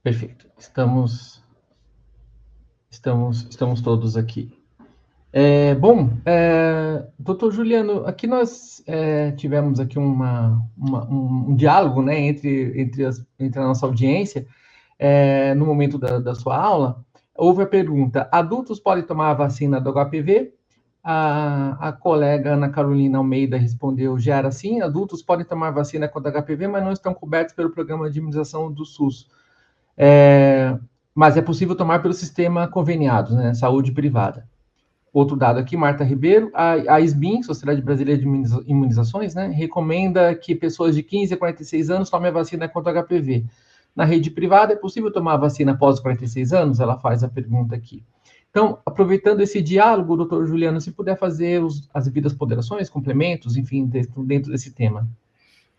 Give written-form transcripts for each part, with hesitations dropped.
Perfeito. Estamos todos aqui. Doutor Juliano, aqui nós tivemos aqui um diálogo, né, entre a nossa audiência, no momento da sua aula. Houve a pergunta: adultos podem tomar a vacina do HPV? A colega Ana Carolina Almeida respondeu: já era assim, adultos podem tomar vacina contra HPV, mas não estão cobertos pelo programa de imunização do SUS. Mas é possível tomar pelo sistema conveniado, né, saúde privada. Outro dado aqui, Marta Ribeiro, a SBIM, Sociedade Brasileira de Imunizações, né, recomenda que pessoas de 15 a 46 anos tomem a vacina contra HPV. Na rede privada, é possível tomar a vacina após os 46 anos? Ela faz a pergunta aqui. Então, aproveitando esse diálogo, doutor Juliano, se puder fazer as devidas ponderações, complementos, enfim, dentro desse tema.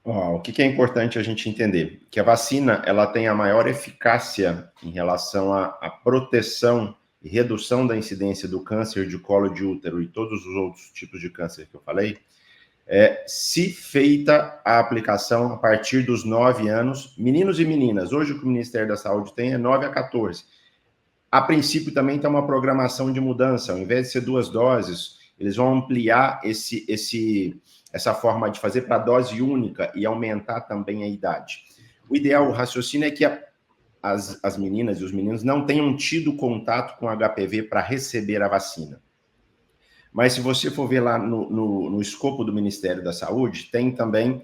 O que é importante a gente entender? Que a vacina ela tem a maior eficácia em relação à proteção e redução da incidência do câncer de colo de útero e todos os outros tipos de câncer que eu falei, se feita a aplicação a partir dos 9 anos, meninos e meninas. Hoje o que o Ministério da Saúde tem é 9 a 14. A princípio também tem uma programação de mudança. Ao invés de ser 2 doses, eles vão ampliar essa forma de fazer para dose única e aumentar também a idade. O ideal, o raciocínio é que as meninas e os meninos não tenham tido contato com HPV para receber a vacina. Mas se você for ver lá no escopo do Ministério da Saúde, tem também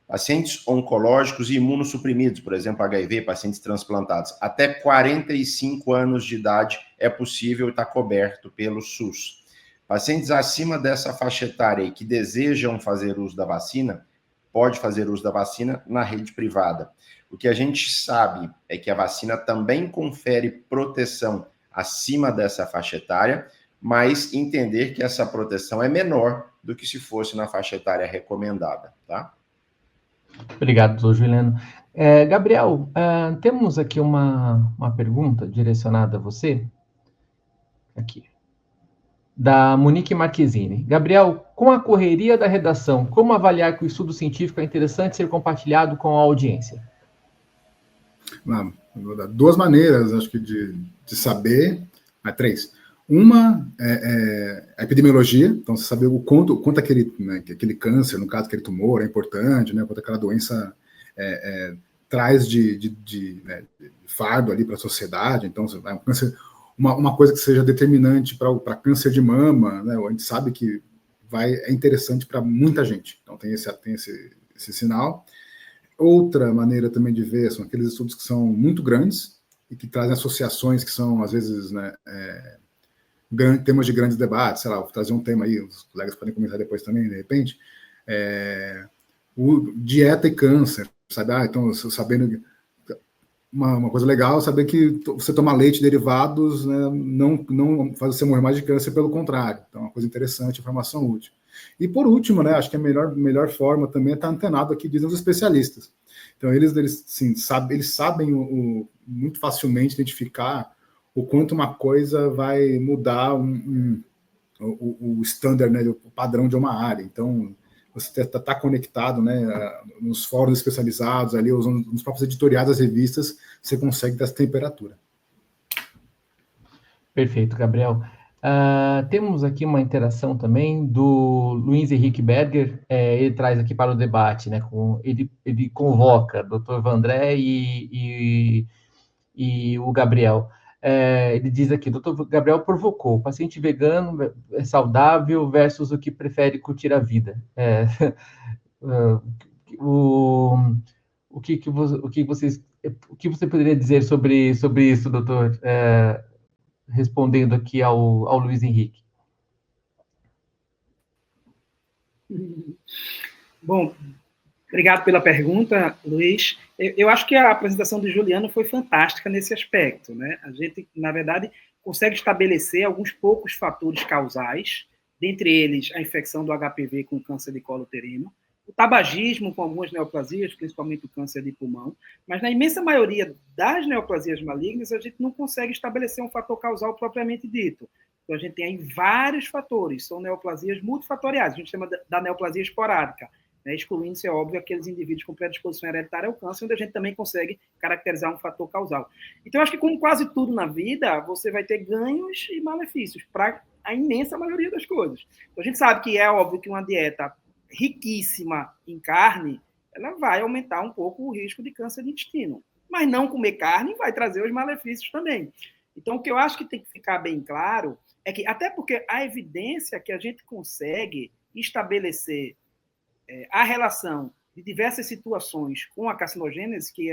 pacientes oncológicos e imunossuprimidos, por exemplo, HIV, pacientes transplantados. Até 45 anos de idade é possível estar coberto pelo SUS. Pacientes acima dessa faixa etária e que desejam fazer uso da vacina, pode fazer uso da vacina na rede privada. O que a gente sabe é que a vacina também confere proteção acima dessa faixa etária, mas entender que essa proteção é menor do que se fosse na faixa etária recomendada, tá? Obrigado, doutor Juliano. Gabriel, temos aqui uma pergunta direcionada a você. Aqui. Da Monique Marquezine. Gabriel, com a correria da redação, como avaliar que o estudo científico é interessante ser compartilhado com a audiência? Duas maneiras, acho que, de saber. Três. Uma é a epidemiologia, então você saber o quanto aquele câncer, no caso, aquele tumor é importante, né, quanto aquela doença traz de fardo ali para a sociedade. Então, um câncer, uma coisa que seja determinante para câncer de mama, né, a gente sabe que é interessante para muita gente. Então, tem esse sinal. Outra maneira também de ver são aqueles estudos que são muito grandes e que trazem associações que são, às vezes, né, temas de grandes debates. Sei lá, vou trazer um tema aí, os colegas podem comentar depois também, de repente. Dieta e câncer, sabe? Então, sabendo... Uma coisa legal é saber que você tomar leite e derivados, né, não faz você morrer mais de câncer, pelo contrário. Então, é uma coisa interessante, informação útil. E, por último, né, acho que a melhor forma também é estar antenado aqui, dizem os especialistas. Então, eles sabem muito facilmente identificar o quanto uma coisa vai mudar o standard, né, o padrão de uma área. Então, você está conectado, né, nos fóruns especializados, ali, nos próprios editoriais das revistas, você consegue dar essa temperatura. Perfeito, Gabriel. Temos aqui uma interação também do Luiz Henrique Berger, ele traz aqui para o debate, né, ele convoca o Dr. Vandré e o Gabriel. Ele diz aqui, Dr. Gabriel provocou, paciente vegano é saudável versus o que prefere curtir a vida. O que você poderia dizer sobre isso, doutor? Respondendo aqui ao Luiz Henrique. Bom, obrigado pela pergunta, Luiz. Eu acho que a apresentação do Juliano foi fantástica nesse aspecto, né? A gente, na verdade, consegue estabelecer alguns poucos fatores causais, dentre eles a infecção do HPV com câncer de colo uterino, o tabagismo com algumas neoplasias, principalmente o câncer de pulmão, mas na imensa maioria das neoplasias malignas a gente não consegue estabelecer um fator causal propriamente dito. Então a gente tem aí vários fatores, são neoplasias multifatoriais, a gente chama da neoplasia esporádica. né, excluindo-se, é óbvio, aqueles indivíduos com predisposição hereditária ao câncer, onde a gente também consegue caracterizar um fator causal. Então, acho que, como quase tudo na vida, você vai ter ganhos e malefícios para a imensa maioria das coisas. Então, a gente sabe que é óbvio que uma dieta riquíssima em carne, ela vai aumentar um pouco o risco de câncer de intestino. Mas não comer carne vai trazer os malefícios também. Então, o que eu acho que tem que ficar bem claro é que, até porque a evidência que a gente consegue estabelecer a relação de diversas situações com a carcinogênese, que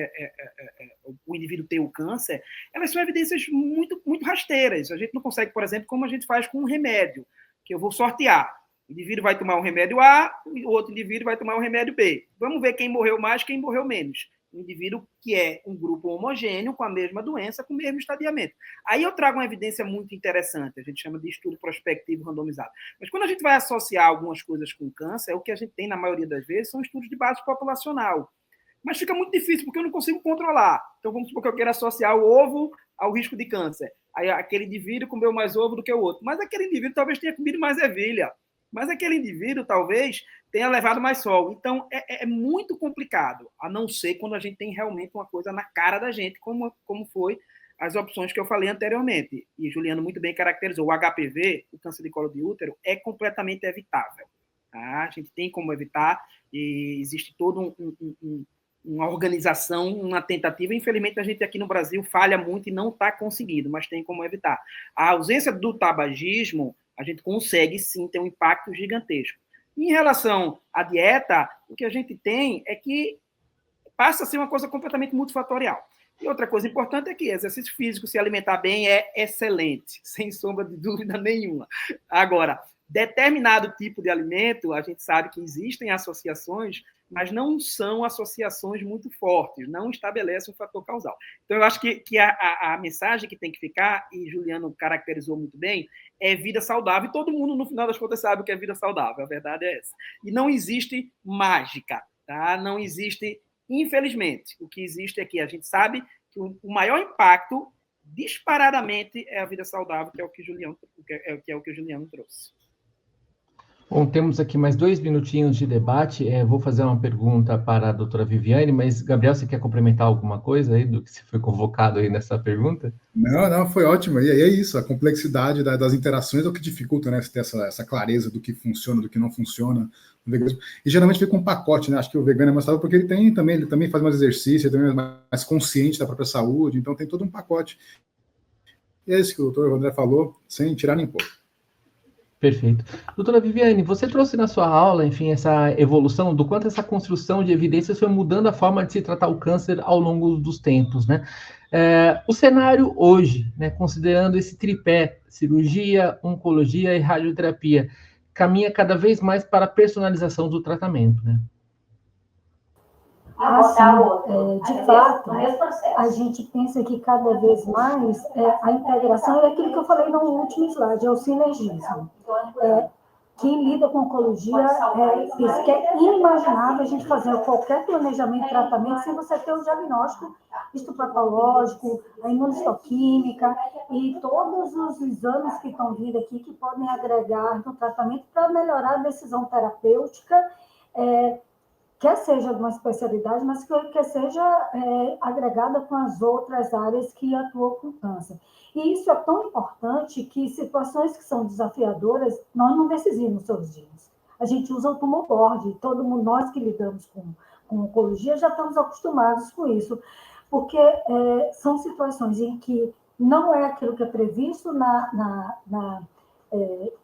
o indivíduo ter o câncer, elas são evidências muito, muito rasteiras. A gente não consegue, por exemplo, como a gente faz com um remédio, que eu vou sortear. O indivíduo vai tomar um remédio A, o outro indivíduo vai tomar um remédio B. Vamos ver quem morreu mais, quem morreu menos. Um indivíduo que é um grupo homogêneo, com a mesma doença, com o mesmo estadiamento. Aí eu trago uma evidência muito interessante, a gente chama de estudo prospectivo randomizado. Mas quando a gente vai associar algumas coisas com câncer, o que a gente tem, na maioria das vezes, são estudos de base populacional. Mas fica muito difícil, porque eu não consigo controlar. Então, vamos supor que eu queira associar o ovo ao risco de câncer. Aí aquele indivíduo comeu mais ovo do que o outro. Mas aquele indivíduo talvez tenha comido mais ervilha. Mas aquele indivíduo, talvez, tenha levado mais sol. Então, é muito complicado, a não ser quando a gente tem realmente uma coisa na cara da gente, como foi as opções que eu falei anteriormente. E Juliano muito bem caracterizou. O HPV, o câncer de colo de útero, é completamente evitável. Tá? A gente tem como evitar, e existe toda uma organização, uma tentativa. Infelizmente, a gente aqui no Brasil falha muito e não está conseguindo, mas tem como evitar. A ausência do tabagismo, a gente consegue, sim, ter um impacto gigantesco. Em relação à dieta, o que a gente tem é que passa a ser uma coisa completamente multifatorial. E outra coisa importante é que exercício físico, se alimentar bem, é excelente, sem sombra de dúvida nenhuma. Agora, determinado tipo de alimento, a gente sabe que existem associações, mas não são associações muito fortes, não estabelecem um fator causal. Então, eu acho que a mensagem que tem que ficar, e Juliano caracterizou muito bem, é vida saudável, e todo mundo, no final das contas, sabe o que é vida saudável, a verdade é essa. E não existe mágica, tá? Não existe, infelizmente. O que existe é que a gente sabe que o maior impacto, disparadamente, é a vida saudável, que é o que o Juliano trouxe. Bom, temos aqui mais 2 minutinhos de debate. Vou fazer uma pergunta para a doutora Viviane, mas, Gabriel, você quer complementar alguma coisa aí do que você foi convocado aí nessa pergunta? Não, foi ótimo. E é isso, a complexidade das interações é o que dificulta, né? Você ter essa clareza do que funciona, do que não funciona. E geralmente fica um pacote, né? Acho que o vegano é mais saudável porque ele também faz mais exercício, ele também é mais consciente da própria saúde, então tem todo um pacote. E é isso que o doutor André falou, sem tirar nem pôr. Perfeito. Doutora Viviane, você trouxe na sua aula, enfim, essa evolução do quanto essa construção de evidências foi mudando a forma de se tratar o câncer ao longo dos tempos, né? O cenário hoje, né, considerando esse tripé, cirurgia, oncologia e radioterapia, caminha cada vez mais para a personalização do tratamento, né? De fato, a gente pensa que cada vez mais a integração é aquilo que eu falei no último slide, é o sinergismo. Quem lida com oncologia, isso que é inimaginável a gente fazer qualquer planejamento de tratamento sem você ter o diagnóstico histopatológico, a imunistoquímica e todos os exames que estão vindo aqui que podem agregar no tratamento para melhorar a decisão terapêutica, quer seja de uma especialidade, mas que seja agregada com as outras áreas que atuam com câncer. E isso é tão importante que situações que são desafiadoras, nós não decidimos sozinhos. A gente usa o tumor board, todo mundo, nós que lidamos com oncologia, já estamos acostumados com isso, porque são situações em que não é aquilo que é previsto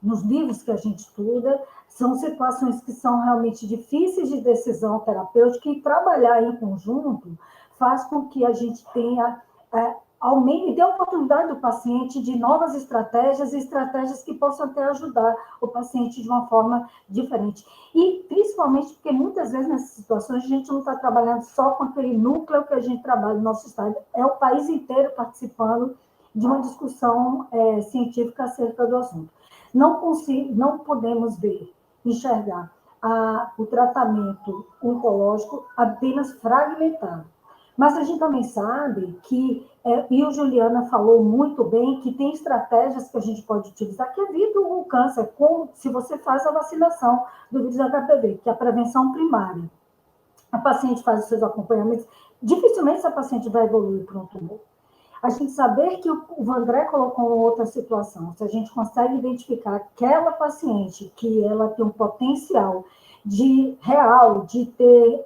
nos livros que a gente estuda, são situações que são realmente difíceis de decisão terapêutica e trabalhar em conjunto faz com que a gente tenha, aumente e dê a oportunidade do paciente de novas estratégias e estratégias que possam até ajudar o paciente de uma forma diferente. E principalmente porque muitas vezes nessas situações a gente não está trabalhando só com aquele núcleo que a gente trabalha no nosso estado, é o país inteiro participando de uma discussão científica acerca do assunto. Não podemos enxergar o tratamento oncológico apenas fragmentado. Mas a gente também sabe que E o Juliana falou muito bem que tem estratégias que a gente pode utilizar que evitam o câncer, como se você faz a vacinação do vírus HPV, que é a prevenção primária. A paciente faz os seus acompanhamentos, dificilmente essa paciente vai evoluir para um tumor. A gente saber que o Vandré colocou uma outra situação, se a gente consegue identificar aquela paciente que ela tem um potencial real de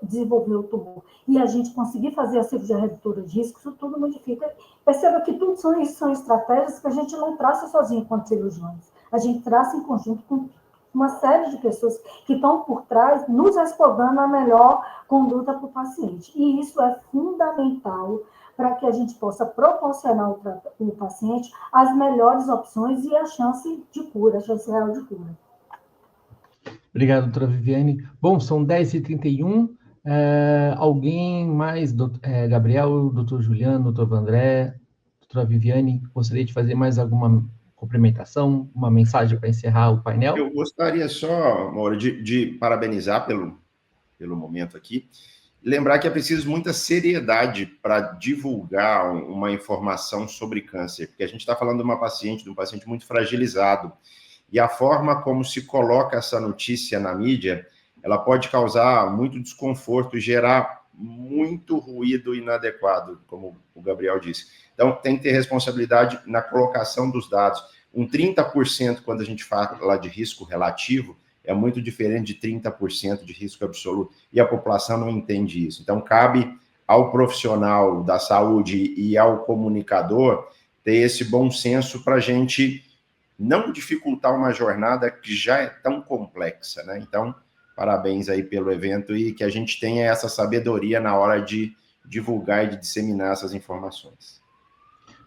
desenvolver o tumor, e a gente conseguir fazer a cirurgia redutora de risco, isso tudo modifica. Perceba que tudo são estratégias que a gente não traça sozinho enquanto cirurgiões, a gente traça em conjunto com uma série de pessoas que estão por trás, nos respaldando a melhor conduta para o paciente. E isso é fundamental para que a gente possa proporcionar ao paciente as melhores opções e a chance de cura, a chance real de cura. Obrigado, doutora Viviane. Bom, são 10h31. Alguém mais, Gabriel, doutor Juliano, doutor Vandré, doutora Viviane, gostaria de fazer mais alguma complementação, uma mensagem para encerrar o painel? Eu gostaria só, Mauro, de parabenizar pelo momento aqui. Lembrar que é preciso muita seriedade para divulgar uma informação sobre câncer, porque a gente está falando de um paciente muito fragilizado, e a forma como se coloca essa notícia na mídia, ela pode causar muito desconforto, gerar muito ruído inadequado, como o Gabriel disse. Então, tem que ter responsabilidade na colocação dos dados. 30%, quando a gente fala de risco relativo, é muito diferente de 30% de risco absoluto, e a população não entende isso. Então, cabe ao profissional da saúde e ao comunicador ter esse bom senso para a gente não dificultar uma jornada que já é tão complexa, né? Então, parabéns aí pelo evento e que a gente tenha essa sabedoria na hora de divulgar e de disseminar essas informações.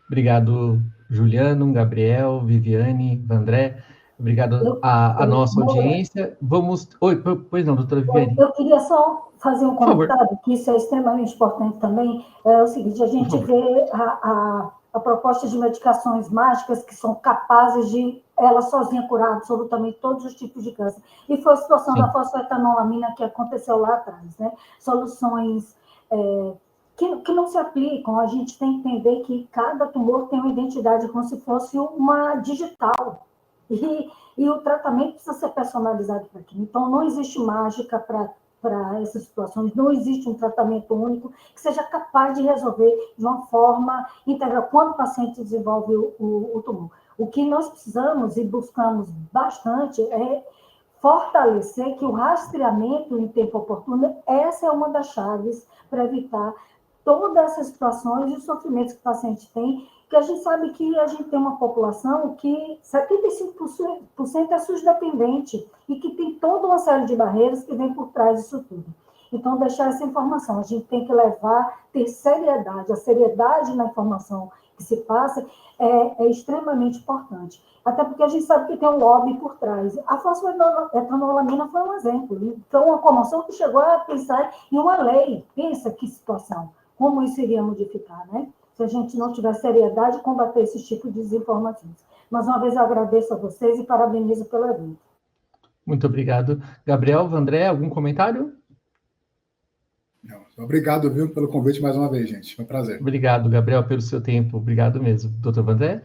Obrigado, Juliano, Gabriel, Viviane, Vandré. Obrigado à nossa audiência. Vamos... Oi, pois não, doutora Viviane. Eu queria só fazer um comentário, que isso é extremamente importante também. É o seguinte, a gente vê a proposta de medicações mágicas que são capazes de, ela sozinha, curar absolutamente todos os tipos de câncer. E foi a situação da fosfetanolamina que aconteceu lá atrás, né? Soluções que não se aplicam. A gente tem que entender que cada tumor tem uma identidade como se fosse uma digital. E o tratamento precisa ser personalizado para aquilo. Então, não existe mágica para essas situações, não existe um tratamento único que seja capaz de resolver de uma forma integral quando o paciente desenvolve o tumor. O que nós precisamos e buscamos bastante é fortalecer que o rastreamento em tempo oportuno, essa é uma das chaves para evitar todas essas situações e os sofrimentos que o paciente tem, que a gente sabe que a gente tem uma população que 75% é SUS-dependente e que tem toda uma série de barreiras que vem por trás disso tudo. Então, deixar essa informação, a gente tem que ter seriedade, a seriedade na informação que se passa é extremamente importante. Até porque a gente sabe que tem um lobby por trás. A fosfetanolamina foi um exemplo, foi uma comoção que chegou a pensar em uma lei. Pensa que situação, como isso iria modificar, né? Se a gente não tiver seriedade, combater esse tipo de desinformações. Mais uma vez, eu agradeço a vocês e parabenizo pelo evento. Muito obrigado. Gabriel, Vandré, algum comentário? Não, obrigado, viu, pelo convite mais uma vez, gente. Foi um prazer. Obrigado, Gabriel, pelo seu tempo. Obrigado mesmo. Doutor Vandré?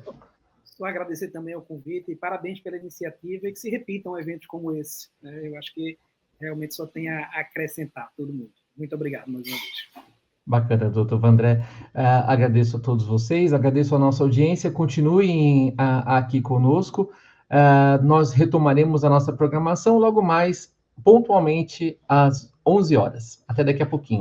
Só agradecer também ao convite e parabéns pela iniciativa e que se repitam eventos como esse. Eu acho que realmente só tem a acrescentar todo mundo. Muito obrigado mais uma vez. Bacana, doutor Vandré. Agradeço a todos vocês, agradeço a nossa audiência. Continuem aqui conosco. Nós retomaremos a nossa programação logo mais, pontualmente, às 11 horas. Até daqui a pouquinho.